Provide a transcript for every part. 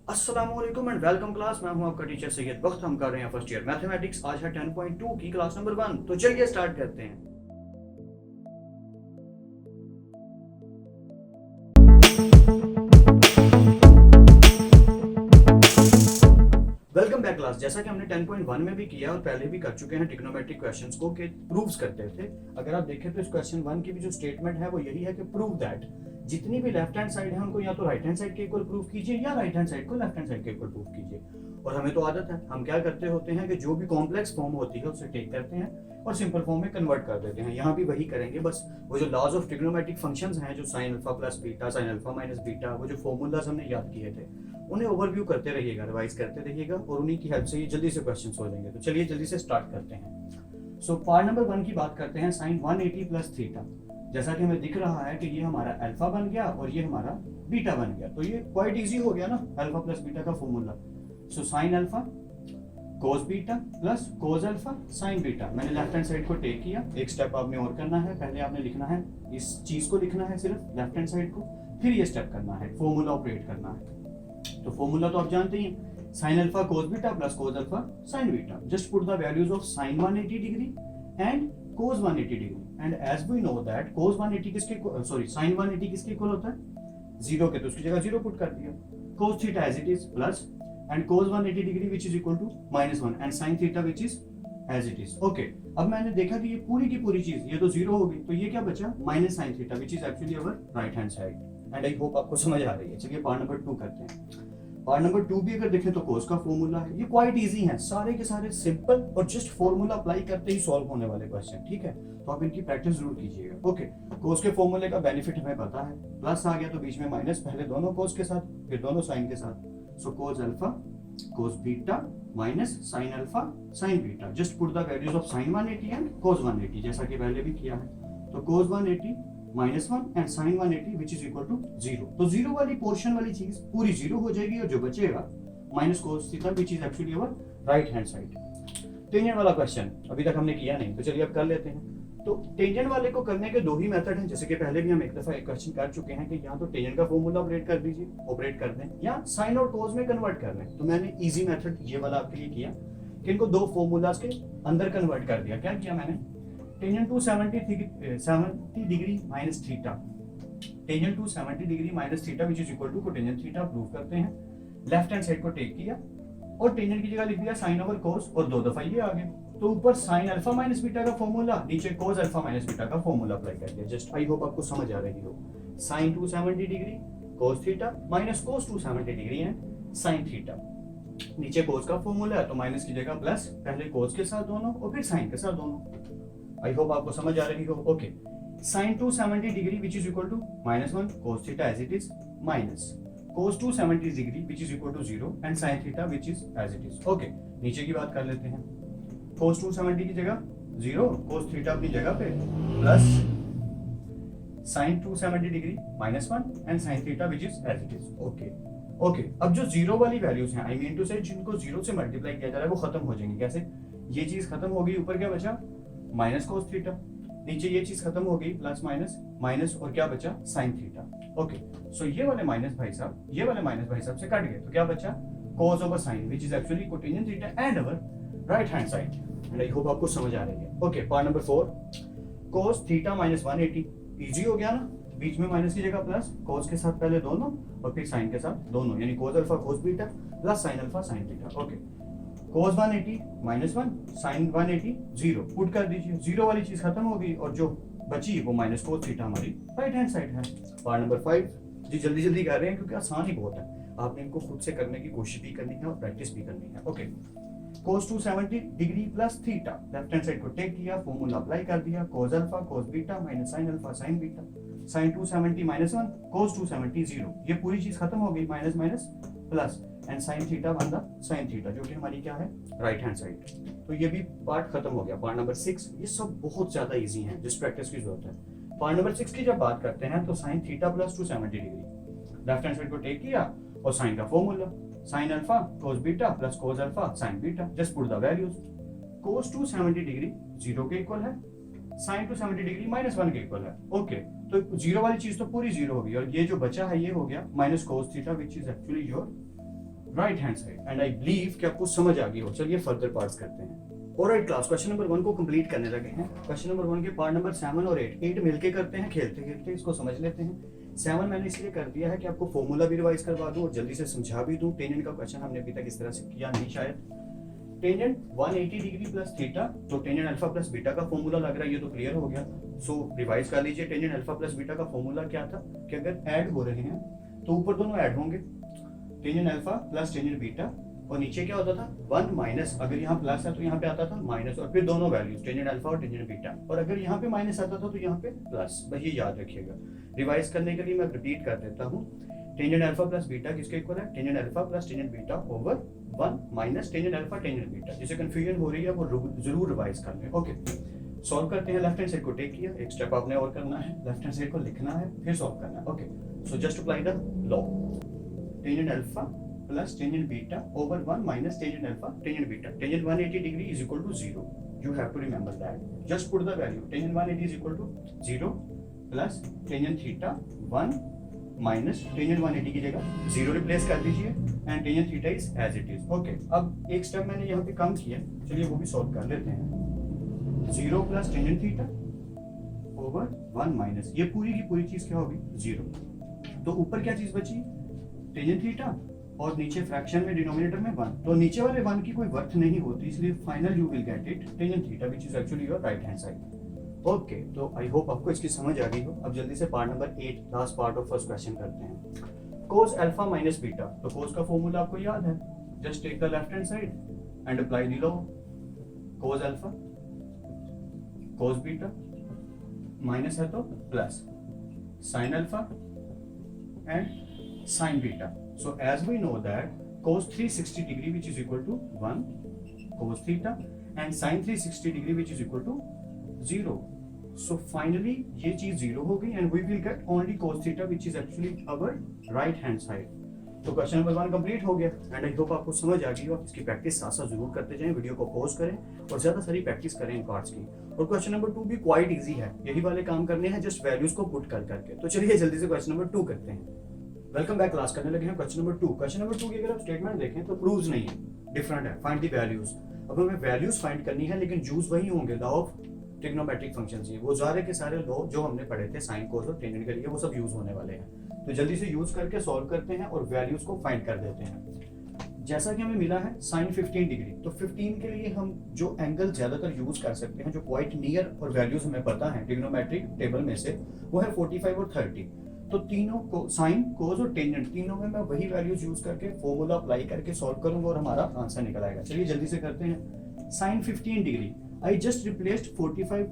अस्सलामुअलैकुम and welcome class. मैं हूं आपका टीचर सैयद बख्त। हम कर रहे हैं फर्स्ट ईयर मैथमेटिक्स। आज है 10.2 की क्लास नंबर 1। तो चलिए स्टार्ट करते हैं। Welcome back class. जैसा कि हमने 10.1 में भी किया और पहले भी कर चुके हैं ट्रिग्नोमेट्रिक क्वेश्चंस को कि प्रूव्स करते थे। अगर आप देखें तो इस क्वेश्चन 1 की भी जो स्टेटमेंट है वो यही है कि प्रूव दैट जितनी भी लेफ्ट हैंड साइड है उनको या तो राइट हैंड साइड के इक्वल प्रूव कीजिए या राइट हैंड साइड को लेफ्ट हैंड साइड के इक्वल प्रूव कीजिए। और हमें तो आदत है, हम क्या करते होते हैं कि जो भी कॉम्प्लेक्स फॉर्म होती है उसे टेक करते हैं और सिंपल फॉर्म में कन्वर्ट कर देते हैं। यहाँ भी वही करेंगे, बस वो जो लॉज ऑफ ट्रिग्नोमेट्रिक फंक्शंस हैं, जो sine alpha plus beta, sign alpha minus beta, वो जो फॉर्मूलाज हमने याद किए थे उन्हें ओवरव्यू करते रहिएगा, रिवाइज करते रहिएगा और उन्हीं की हेल्प से ये जल्दी से क्वेश्चंस हो जाएंगे। तो चलिए जल्दी से स्टार्ट करते हैं। सो पार्ट नंबर 1 की बात करते हैं, साइन 180 प्लस थीटा। जैसा कि हमें दिख रहा है कि ये हमारा अल्फा बन गया और ये हमारा बीटा बन गया, तो ये क्वाइट इजी हो गया ना अल्फा प्लस बीटा का formula. So sine alpha cos beta plus cos alpha sine beta. मैंने लेफ्ट हैंड साइड को टेक किया। एक स्टेप आपने और करना है, पहले आपने लिखना है इस चीज को, लिखना है सिर्फ लेफ्ट हैंड साइड को, फिर ये स्टेप करना है, फॉर्मूला ऑपरेट करना है। तो फॉर्मूला तो आप जानते ही हैं, sine alpha cos beta plus cos alpha sine beta. Just put the values of sine 180 degree and cos 180 degree. And as we know that cos 180 किसके सॉरी साइन 180 किसके इक्वल होता है? 0 के, तो उसकी जगह 0 पुट कर दिया। Cos theta as it is plus and cos 180 degree which is equal to -1 and sine theta which is as it is. Okay, अब मैंने देखा कि ये पूरी की पूरी चीज ये तो 0 होगी, तो ये क्या बचा? Minus sign theta which is actually our right hand side. And I hope आपको समझ आ रही है। चलिए पार्ट नंबर 2 करते हैं। पार्ट नंबर 2 भी अगर देखें तो कोस का फॉर्मूला है। ये क्वाइट इजी है, सारे के सारे सिंपल और जस्ट फॉर्मूला अप्लाई करते ही सॉल्व होने वाले क्वेश्चन, ठीक है? तो आप इनकी प्रैक्टिस जरूर कीजिएगा। ओके, कोस के फॉर्मूले का बेनिफिट हमें पता है, प्लस आ गया तो बीच में माइनस, पहले दोनों कोस के साथ फिर दोनों साइन के साथ। So cos alpha cos beta minus sine alpha sine beta. Just put the values of sine 180 and cos 180 जैसा कि पहले भी किया है। तो cos 180 -1 and sine 180 which is equal to 0। तो 0 वाली पोर्शन वाली चीज पूरी 0 हो जाएगी और जो बचेगा minus cos theta which is actually our right hand side. Tangent वाला क्वेश्चन अभी तक हमने किया नहीं, तो चलिए अब कर लेते हैं। तो टेंजेंट वाले को करने के 2 ही मेथड हैं, जैसे कि पहले भी हम एक दफा एक क्वेश्चन कर चुके हैं कि या तो टेंजेंट का फॉर्मूला ऑपरेट कर दें या साइन और कोस में कन्वर्ट कर लें। तो मैंने इजी मेथड ये वाला आपके लिए किया कि इनको 2 फॉर्मूलाज के अंदर कन्वर्ट कर दिया। क्या किया मैंने? Tangent to 70 degree minus theta, tangent to 70 degree minus theta which is equal to cotangent theta prove करते हैं। लेफ्ट हैंड साइड को टेक किया और टेंजेंट की जगह लिख दिया साइन ओवर कोस और 2 दफा ये आ गया। तो ऊपर साइन अल्फा माइनस बीटा का फॉर्मूला, नीचे कोस अल्फा माइनस बीटा का फॉर्मूला अप्लाई कर दिया। जस्ट आई होप आपको समझ आ रही हो। Sine 270 degree cos theta minus cos 270 degree and sine theta. नीचे कोस का फॉर्मूला है तो माइनस की जगह प्लस, पहले कोस के साथ दोनों और फिर साइन के साथ दोनों। आई होप आपको समझ आ रही हो। Okay, sine 270 degree which is equal to -1 cos theta as it is minus cos 270 degree which is equal to 0 and sine theta which is as it is. Okay, नीचे की बात कर लेते हैं। कोस 270 की जगह 0, कोस थीटा अपनी जगह पे plus sine 270 degree -1 and sine theta which is as it is. Okay, अब जो 0 वाली वैल्यूज हैं, आई मीन टू से जिनको 0 से मल्टीप्लाई किया जा रहा है वो खत्म हो जाएंगे। कैसे? ये चीज खत्म हो गई, ऊपर क्या बचा? माइनस कोस थीटा, नीचे ये चीज खत्म हो गई प्लस माइनस और क्या बचा? Sine theta. ओके, सो ये वाले माइनस भाई साहब से कट गए, तो क्या बचा? Cos over sine which is actually cotangent theta and our right hand side. And I hope आपको समझ आ रही है। Okay, part number 4, cos theta minus 180। Easy हो गया ना, बीच में माइनस की जगह प्लस, कोस के साथ पहले दोनों और फिर साइन के साथ दोनों, यानी cos alpha cos beta plus sine alpha sine beta. Okay, cos 180 -1 sine 180 0 put कर दीजिए। 0 वाली चीज खत्म हो गई और जो बची वो माइनस कोस थीटा हमारी राइट हैंड साइड है। पार्ट नंबर 5 जी जल्दी कर रहे हैं क्योंकि आसान ही बहुत है, आपने इनको खुद से करने की कोशिश भी करनी है और प्रैक्टिस भी करनी है। Okay, cos 270 degree plus theta, left hand side को टेक किया, फॉर्मूला अप्लाई कर दिया, cos alpha cos beta minus sine alpha sine beta. Sine 270 -1 cos 270 0, ये पूरी चीज खत्म हो गई, minus plus and sine theta बन द साइन थीटा जो कि हमारी क्या है? Right hand side. तो ये भी पार्ट खत्म हो गया। पार्ट नंबर 6, ये सब बहुत ज्यादा इजी है, जिस प्रैक्टिस की जरूरत है। पार्ट नंबर 6 की जब बात करते हैं तो sine theta plus 270 degree, left hand side को टेक किया और साइन का formula sine alpha cos beta plus cos alpha sine beta. Just put the values. Cos 270 degree 0 के इक्वल है, साइन 270 डिग्री -1 के इक्वल है। ओके, तो 0 वाली चीज तो पूरी 0 होगी और ये जो बचा है ये हो गया minus cos theta which is actually your right hand side and I believe कि आपको समझ आ गई हो। चलिए फर्दर पार्ट्स करते हैं। ऑलराइट क्लास, क्वेश्चन नंबर 1 को कंप्लीट करने लगे हैं। क्वेश्चन नंबर 1 के पार्ट नंबर 7 और 8 मिलके करते हैं खेलते खेलते, इसको समझ लेते हैं। 7 मैंने इसलिए कर दिया है कि आपको फॉर्मूला भी रिवाइज करवा दूं और जल्दी से समझा भी दूं। टेंजेंट का क्वेश्चन हमने अभी तक इस तरह से किया नहीं शायद। टेंजेंट 180 डिग्री प्लस थीटा, तो टेंजेंट अल्फा प्लस बीटा का फॉर्मूला लग रहा है, ये तो क्लियर हो गया। सो रिवाइज कर लीजिए। टेंजेंट अल्फा प्लस बीटा का फॉर्मूला क्या था कि अगर ऐड हो रहे हैं तो ऊपर दोनों ऐड होंगे, tangent alpha plus tangent beta, और नीचे क्या होता था 1 माइनस, अगर यहाँ प्लस है तो यहाँ पे आता था माइनस, और फिर दोनों वैल्यूज टेंजेंट अल्फा और टेंजेंट बीटा, और अगर यहाँ पे माइनस आता था तो यहाँ पे प्लस। बस ये याद रखिएगा। रिवाइज करने के लिए मैं रिपीट कर देता हूँ। टेंजेंट अल्फा प्लस बीटा किसके इक्वल है? Tangent alpha plus tangent beta over 1 minus tangent alpha tangent beta. जिसे कंफ्यूजन हो रही है वो जरूर रिवाइज कर लें। ओके, सॉल्व करते हैं। लेफ्ट हैंड साइड को टेक किया, एक स्टेप आपने और करना है, लेफ्ट हैंड साइड को लिखना है फिर सॉल्व करना है। Okay, so just apply the law. Tangent alpha plus tangent beta over 1 minus tangent alpha tangent beta. Tangent 180 degree is equal to 0. You have to remember that. Just put the value. Tangent 180 is equal to 0 plus tangent theta 1 minus tangent 180 की जगह 0 replace कर दीजिए and tangent theta is as it is. Okay. अब एक step मैंने यहाँ पे कम किया, चलिए वो भी सॉल्व कर लेते हैं। 0 plus tangent theta over 1 minus, ये पूरी की पूरी चीज क्या होगी 0। तो ऊपर क्या चीज बची tangent theta और नीचे फ्रैक्शन में डिनोमिनेटर में 1, तो नीचे वाले 1 की कोई वर्थ नहीं होती, इसलिए final you will get it tangent theta which is actually your right hand side. Okay, तो आई होप आपको इसकी समझ आ गई हो। अब जल्दी से part number 8 last part of first question करते हैं। कोस अल्फा माइनस बीटा, तो कोस का फॉर्मूला आपको याद है, just take the left hand side and apply the law. Cos alpha cos beta minus है तो plus sine alpha and sine beta. So as we know that cos 360 degree which is equal to 1 cos theta and sin 360 degree which is equal to 0. So finally ये चीज 0 हो गई and we will get only cos theta which is actually our right hand side. तो question number 1 complete हो गया and I hope आपको समझ आ गई हो। आप इसकी प्रैक्टिस साथ साथ जरूर करते जाएं, वीडियो को पॉज करें और ज्यादा सारी प्रैक्टिस करें इन पार्ट्स की। और क्वेश्चन नंबर 2 भी क्वाइट इजी है, यही वाले काम करने हैं जस्ट वैल्यूज को पुट कर करके। तो चलिए जल्दी से क्वेश्चन नंबर 2 करते हैं। वेलकम बैक क्लास, करने लगे हैं क्वेश्चन नंबर 2। क्वेश्चन नंबर 2 की अगर आप स्टेटमेंट देखें तो प्रूव्स नहीं है, डिफरेंट है। Find the values. अब हमें वैल्यूज फाइंड करनी है लेकिन यूज वही होंगे, लॉ ऑफ ट्रिग्नोमेट्रिक फंक्शंस। ये वो सारे के सारे लॉ जो हमने पढ़े थे साइन कोस और टेंजेंट के लिए, वो सब यूज होने वाले हैं। तो जल्दी से यूज करके सॉल्व करते हैं और वैल्यूज को फाइंड कर देते हैं। जैसा कि हमें मिला है साइन 15 डिग्री, तो 15 के लिए हम जो एंगल ज्यादातर यूज कर सकते हैं जो क्वाइट नियर और वैल्यूज हमें पता है ट्रिग्नोमेट्रिक टेबल में से, वो है 45 और 30। तो तीनों को साइन कोस और टेंजेंट तीनों में मैं वही वैल्यूज यूज करके फॉर्मूला अप्लाई करके सॉल्व करूंगा और हमारा आंसर निकल आएगा। चलिए जल्दी से करते हैं। Sine 15 degree, I just replaced 45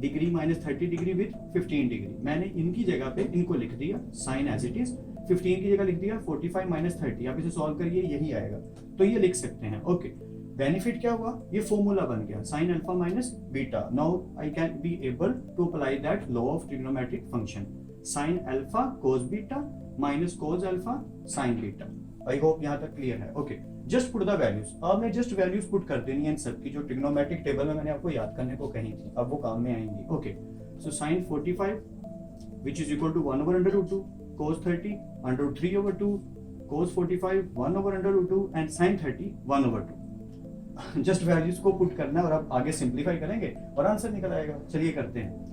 degree minus 30 degree with 15 degree. मैंने इनकी जगह पे इनको लिख दिया साइन एज इट इज, 15 की जगह लिख दिया 45 माइनस 30। आप इसे सॉल्व करिए, यही आएगा, तो ये लिख सकते हैं। ओके, बेनिफिट क्या हुआ, ये फॉर्मूला बन गया sine alpha minus beta. Now I can be able to apply that law of trigonometric function, sine alpha cos beta minus cos alpha sine beta. I hope यहाँ तक क्लियर है। Okay, just put the values. आपने just values put कर देनी है इन सब की जो ट्रिग्नोमेट्रिक टेबल में मैंने आपको याद करने को कही थी, अब वो काम में आएंगी। Okay, so sine 45 which is equal to 1 over under root 2, cos 30 under root 3 over 2, cos 45 1 over under root 2 and sine 30 1 over 2। Just values को पुट करना है और आप आगे सिंप्लीफाई करेंगे और आंसर निकल आएगा। चलिए करते हैं।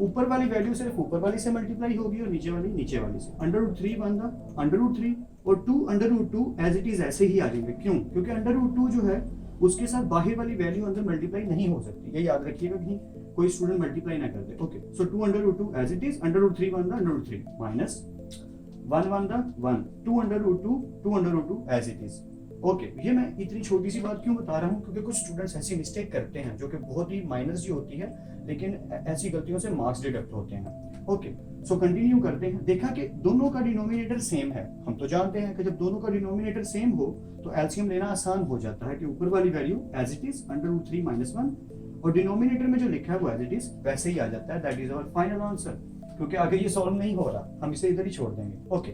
ऊपर वाली वैल्यू सिर्फ ऊपर वाली से मल्टीप्लाई होगी और नीचे वाली नीचे वाली से। अंडर रूट 3 बन रहा अंडर रूट 3 और 2 under root 2 as it is ऐसे ही आ जाएंगे। क्यों? क्योंकि अंडर रूट 2 जो है उसके साथ बाहर वाली वैल्यू अंदर मल्टीप्लाई नहीं हो सकती, ये याद रखिएगा कि कोई स्टूडेंट मल्टीप्लाई ना कर दे। Okay, so 2 under root 2 as it is, under root 3 बन रहा अंडर रूट 3 माइनस 1 बन रहा 1, 2 under root 2 2 under root 2 as it is. Okay, ये मैं इतनी छोटी सी बात क्यों बता रहा हूँ, क्योंकि कुछ स्टूडेंट्स ऐसी मिस्टेक करते हैं जो कि बहुत ही माइनर सी होती है, लेकिन ऐसी गलतियों से मार्क्स डिडक्ट होते हैं। ओके, सो कंटिन्यू करते हैं। देखा कि दोनों का डिनोमिनेटर सेम है। हम तो जानते हैं कि जब दोनों का डिनोमिनेटर सेम हो तो एलसीएम लेना आसान हो जाता है कि ऊपर वाली value as it is under root 3 minus 1 और डिनोमिनेटर में जो लिखा है वो एज इट इज वैसे ही आ जाता है। That is our final answer, क्योंकि आगे ये सॉल्व नहीं हो रहा, हम इसे इधर ही छोड़ देंगे। ओके,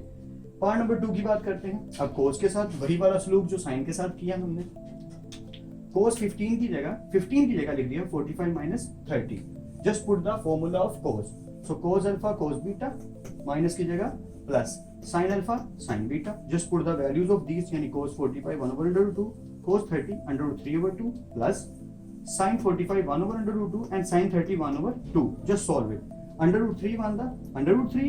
पार्ट नंबर 2 की बात करते हैं। अब कोस के साथ वही वाला सलूक जो साइन के साथ किया हमने। कोस 15 की जगह लिख दिया 45 minus 30। Just put the formula of cos. So cos alpha cos beta minus की जगह plus sin alpha, sin beta. Just put the values of these, यानी cos 45 1 over under root 2, cos 30 under root 3 over 2 plus sin 45 1 over under root 2 and sin 30 1 over 2. Just solve it. Under root 3 one था, under root 3,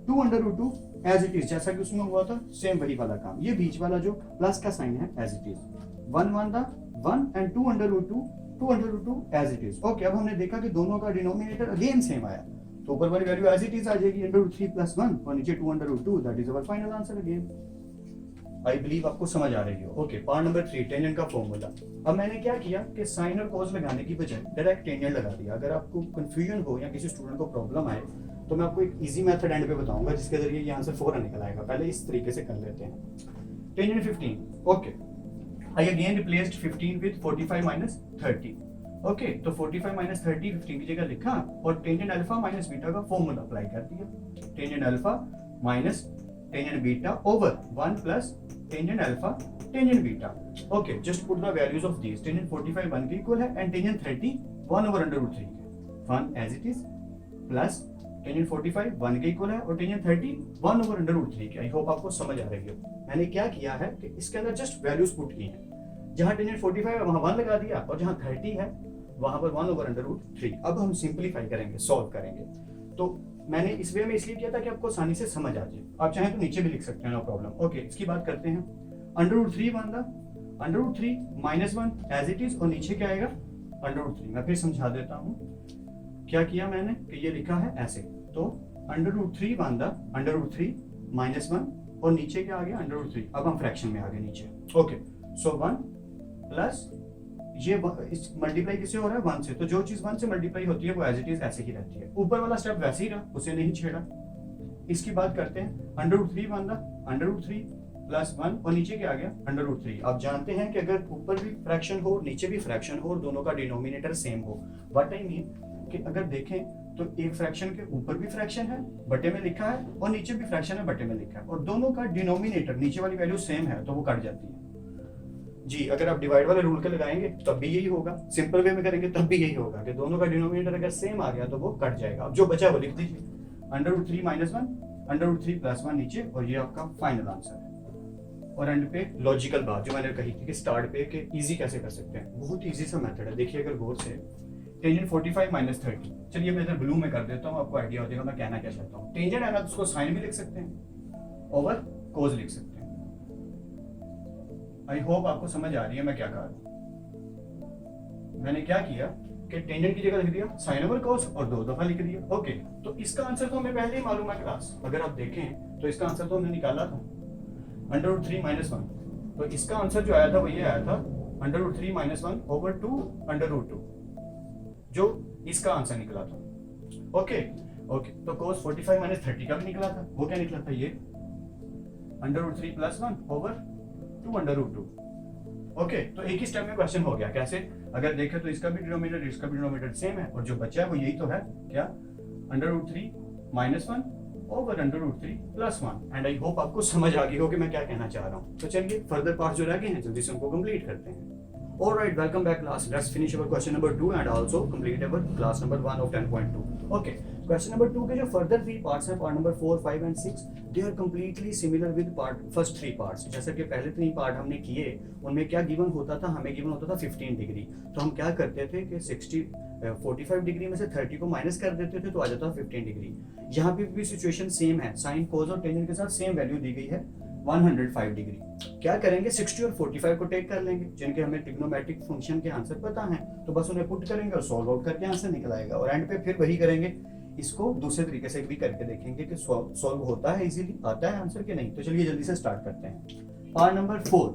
2 under root 2 as it is, जैसा कि उसमें हुआ था same वही वाला काम. ये बीच वाला जो प्लस का साइन है as it is. 1 वन था 1 and 2 under root 2, 2 under root 2 as it is. Okay, अब हमने देखा कि दोनों का डिनोमिनेटर अगेन सेम आया, तो ऊपर वाली वैल्यू एज इट इज आ जाएगी अंडर रूट 3 प्लस 1 और नीचे 2 under root 2. That is our final answer again. I believe आपको समझ आ रही हो. ओके, पार्ट नंबर 3, टेंजेंट का फॉर्मूला. अब मैंने क्या किया कि साइन और कॉस लगाने की बजाय डायरेक्ट टेंजेंट लगा दिया. अगर आपको कंफ्यूजन हो या किसी स्टूडेंट को प्रॉब्लम आए तो मैं आपको एक इजी मेथड एंड पे बताऊंगा जिसके जरिए ये आंसर फौरन निकल आएगा. पहले इस तरीके से कर लेते हैं. Tangent 15. Okay, I again replaced 15 with 45 minus 30. Okay, तो 45 माइनस 30 15 की जगह लिखा और टेंजेंट अल्फा माइनस बीटा का फॉर्मूला अप्लाई कर दिया. Tangent alpha minus tangent beta over 1 plus tangent alpha tangent beta. Okay, just put the values of these. Tangent 45 1 के equal है and tangent 30 1 over under root 3 के 1 as it is plus tangent 45 1 के equal है और tangent 30 1 over under root 3 के. आई hope आपको समझ आ रही हो. मैंने क्या किया है कि इसके अंदर जस्ट वैल्यूज पुट की हैं. जहां टेंजेंट 45 है वहां 1 लगा दिया और जहां 30 है वहां पर 1 ओवर अंडर रूट 3. अब हम सिंपलीफाई करेंगे, सॉल्व करेंगे. तो मैंने इस वे में इसलिए किया था कि आपको आसानी से समझ आ जाए. आप चाहें तो नीचे भी लिख सकते हैं, नो प्रॉब्लम. ओके, इसकी बात करते हैं. अंडर रूट 3 वन था, under root 3 minus 1 as it is और नीचे क्या आएगा अंडर रूट 3. मैं फिर समझा देता हूँ क्या किया मैंने कि ये लिखा है ऐसे. तो अंडर रूट 3 वन था, अंडर रूट 3 माइनस 1 और नीचे क्या आ गया अंडर रूट 3. अब हम फ्रैक्शन में आ गए नीचे. ओके, सो 1 प्लस ये मल्टीप्लाई किससे हो रहा है 1 से, तो जो चीज 1 से मल्टीप्लाई होती है वो एज इट इज ऐसे ही रहती है. ऊपर वाला स्टेप वैसे ही रहा, उसे नहीं छेड़ा. इसकी बात करते हैं. अंडर रूट 3 वन था, अंडर रूट 3 प्लस 1 और नीचे क्या आ गया अंडर रूट 3. आप जानते हैं कि अगर ऊपर भी फ्रैक्शन हो नीचे भी फ्रैक्शन हो और दोनों का डिनोमिनेटर सेम हो, व्हाट आई मीन कि अगर देखें तो एक फ्रैक्शन के ऊपर भी फ्रैक्शन है बटे में लिखा है और नीचे भी फ्रैक्शन है बटे में लिखा है और दोनों का डिनोमिनेटर नीचे वाली वैल्यू सेम है तो वो कट जाती है जी. अगर आप डिवाइड वाले रूल के लगाएंगे तब भी यही होगा, सिंपल वे में करेंगे तब भी यही होगा कि दोनों का डिनोमिनेटर अगर सेम आ गया तो वो कट जाएगा. अब जो बचा वो लिख दीजिए. Under root 3 minus 1 under root 3 plus 1 नीचे और ये आपका फाइनल आंसर है. और एंड पे लॉजिकल बात जो मैंने कही थी कि स्टार्ट पे कि इजी कैसे कर सकते हैं. बहुत इजी सा मेथड है. देखिए अगर गौर से टेंजेंट 45 माइनस 30. चलिए मैं इधर ब्लू में कर देता हूँ, आपको आइडिया हो जाएगा मैं कहना क्या चाहता हूँ. टेंजेंट है ना, तो उसको साइन भी लिख सकते हैं ओवर कोस लिख सकते हैं. आई होप आपको समझ आ रही है मैं क्या कह रहा हूँ. मैंने क्या किया कि टेंजेंट की जगह लिख दिया साइन ओवर कोस और 2 दफा लिख दिया. ओके, तो इसका आंसर तो हमें पहले ही मालूम है क्लास. अगर आप देखें तो इसका आंसर तो हमने निकाला था अंडर रूट 3 माइनस 1. तो इसका आंसर जो आया था वो ये आया था under root 3 minus 1 over 2 under root 2, जो इसका आंसर निकला था. ओके ओके, तो cos 45 माइनस 30 का भी निकला था. वो क्या निकला था ये under root 3 plus 1 over 2 under root 2. Okay, तो एक ही स्टेप में क्वेश्चन हो गया. कैसे? अगर देखें तो इसका भी डिनोमिनेटर इसका भी डिनोमिनेटर सेम है और जो बचा है वो यही तो है क्या under root 3 minus 1 over under root 3 plus 1. And I hope आपको समझ आ गई होगी मैं क्या कहना चाह रहा हूँ. तो चलिए फर्दर पार्ट जो रह गए हैं जल्दी से उनको कंप्लीट करते हैं. Alright, welcome back class. Let's finish our question number 2 and also complete our class number 1 of 10.2. Okay, question number 2 के जो further 3 parts हैं, part number 4, 5 and 6, they are completely similar with first 3 parts. जैसा कि पहले 3 part हमने किए, उनमें क्या given होता था, हमें given होता था 15 डिग्री. तो हम क्या करते थे कि 45 डिग्री में से 30 को माइनस कर देते थे तो आ जाता था 15 डिग्री. यहाँ पे भी सिचुएशन सेम है. साइन कोस और टेंजेंट के साथ सेम वैल्यू दी गई है 105 डिग्री. क्या करेंगे 60 और 45 को टेक कर लेंगे जिनके हमें ट्रिग्नोमेट्रिक फंक्शन के आंसर पता हैं, तो बस उन्हें पुट करेंगे और सॉल्व आउट करके आंसर निकल आएगा. और एंड पे फिर वही करेंगे, इसको दूसरे तरीके से भी करके देखेंगे कि सॉल्व होता है इजीली, आता है आंसर कि नहीं. तो चलिए जल्दी से स्टार्ट करते हैं. Part number 4,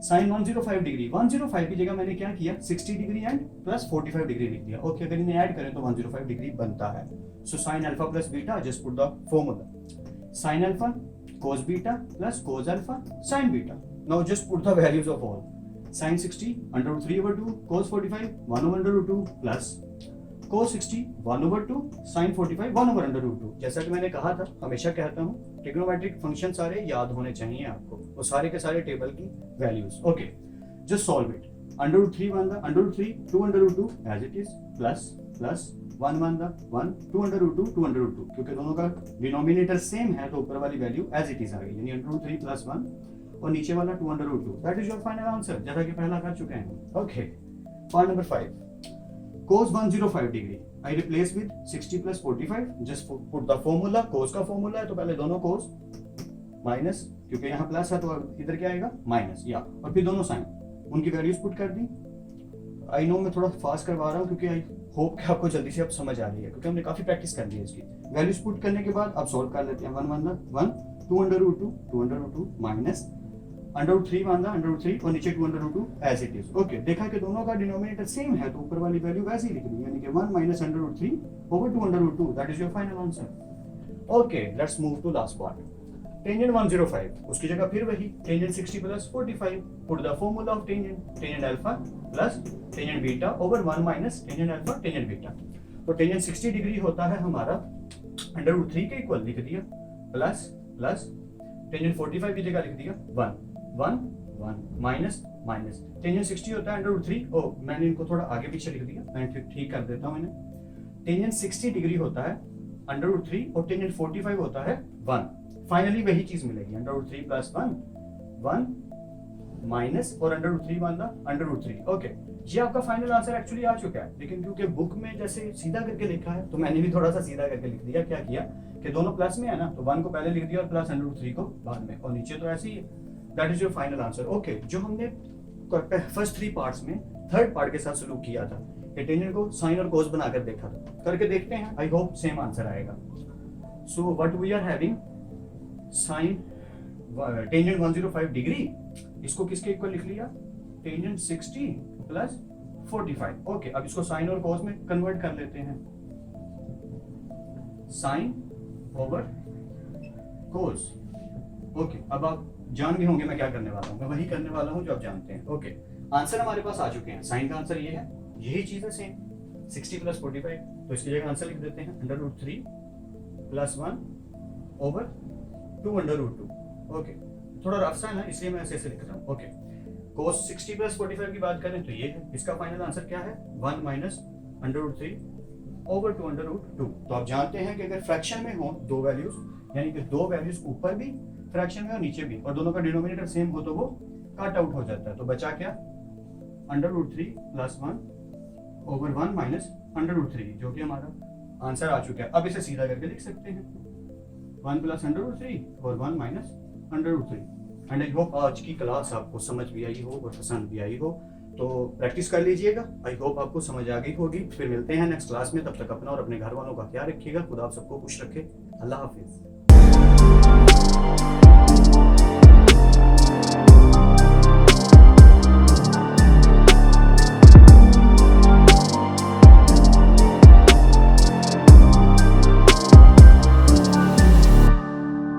sign 105 degree. 105 की जगह मैंने क्या किया 60 डिग्री एंड प्लस 45 डिग्री लिख दिया. ओके, अगर इन्हें ऐड करें तो 105 डिग्री बनता है. So sine alpha plus beta, just put the formula sine alpha cos beta plus cos alpha sin beta. Now just put the values of all. Sin 60 under root 3 over 2, cos 45 1 over under root 2 plus cos 60 1 over 2, sin 45 1 over under root 2. जैसा कि मैंने कहा था, हमेशा कहता हूँ trigonometric function सारे याद होने चाहिए आपको, वो सारे के सारे टेबल की values. Okay, just solve it. Under root 3 one the under root 3 2 under root 2 as it is plus plus 1 2 under root 2 क्योंकि दोनों का डिनोमिनेटर सेम है तो ऊपर वाली वैल्यू एज इट इज आ गई, यानी अंडर रूट 3 प्लस 1 और नीचे वाला 2 under root 2। That is your final answer, जैसा कि पहला कर चुके हैं। Okay, part number 5, cos 105 degree I replace with 60 plus 45, just put the formula, cos का फॉर्मूला है तो पहले दोनों cos माइनस, क्योंकि यहाँ प्लस है तो इधर क्या आएगा माइनस, या और फिर दोनों साइन उनकी वैल्यूज पुट कर दी। आई नो मैं थोड़ा फास्ट करवा रहा हूँ क्योंकि आई होप कि आपको जल्दी से अब समझ आ रही है, क्योंकि हमने काफी प्रैक्टिस कर ली है इसकी। वैल्यूज पुट करने के बाद अब सॉल्व कर लेते हैं। 1 2 under root 2 minus under root 3 under root 3 और नीचे 2 under root 2 as it is. Okay, देखा कि दोनों का डिनोमिनेटर सेम है तो ऊपर वाली वैल्यू वैसे ही लिख दी, यानी कि 1 minus under root 3 over 2 under root 2। That is your final answer. Okay, let's move to last part. Tangent 105 उसकी जगह फिर वही tangent 60 plus 45, put the formula of tangent alpha plus tangent beta over 1 minus tangent alpha tangent beta. तो tangent 60 degree होता है हमारा under root 3 के equal लिख दिया, प्लस प्लस टेंजेंट 45 की जगह लिख दिया 1 माइनस माइनस टेंजेंट 60 होता है अंडर रूट 3। ओ मैंने इनको थोड़ा आगे पीछे लिख दिया, मैं ठीक कर देता हूं इन्हें। टेंजेंट 60 डिग्री होता है अंडर रूट 3 और टेंजेंट 45 होता है 1। फाइनली वही चीज मिलेगी, अंडर रूट 3 प्लस 1 माइनस और under root 3 under root 3। Okay, ये आपका फाइनल आंसर एक्चुअली आ चुका है, लेकिन क्योंकि बुक में जैसे सीधा करके लिखा है तो मैंने भी थोड़ा सा सीधा करके लिख दिया। क्या किया कि दोनों प्लस में है ना, तो 1 को पहले लिख दिया और प्लस अंडर रूट 3 को बाद में, और नीचे तो ऐसे ही है। That is your final answer. Okay, जो हमने फर्स्ट 3 पार्ट्स में थर्ड पार्ट के साथ सलूक किया था, टेंजेंट को साइन और कोस बनाकर देखा था, करके देखते हैं, आई होप सेम आंसर आएगा। So what we are having, sine tangent 105 degree, इसको किसके इक्वल लिख लिया, टेंजेंट 60 प्लस 45। ओके, अब इसको साइन और कोस में कन्वर्ट कर लेते हैं, साइन ओवर कोस। ओके, अब आप जान गए होंगे मैं क्या करने वाला हूं, मैं वही करने वाला हूं जो आप जानते हैं। ओके, आंसर हमारे पास आ चुके हैं। साइन का आंसर ये है, यही चीज है सेम, 60 प्लस 45, तो इसकी जगह आंसर लिख देते हैं under root 3 plus 1 over 2 under root 2। Okay, थोड़ा रफ सा है ना, इसलिए मैं ऐसे लिख रहा हूँ। ओके, कोस 60 प्लस 45 की बात करें तो ये है, इसका फाइनल आंसर क्या है, 1 minus under root 3 over 2 under root 2। तो आप जानते हैं कि अगर फ्रैक्शन में हो दो वैल्यूज, यानी कि दो वैल्यूज ऊपर भी फ्रैक्शन में और नीचे भी, और दोनों का डिनोमिनेटर सेम हो तो वो कट आउट हो जाता है। तो बचा क्या, under root 3 plus 1 over 1 minus under root 3, जो कि हमारा आंसर आ चुका है। अब इसे सीधा करके लिख सकते हैं, 1 प्लस अंडर रूट 3 और 1 minus under root 3। And I hope आज की क्लास आपको समझ भी आई हो और पसंद भी आई हो, तो प्रैक्टिस कर लीजिएगा। आई होप आपको समझ आ गई होगी। फिर मिलते हैं नेक्स्ट क्लास में, तब तक अपना और अपने घर वालों का ख्याल रखिएगा। खुदा आप सबको खुश रखे। अल्लाह हाफिज।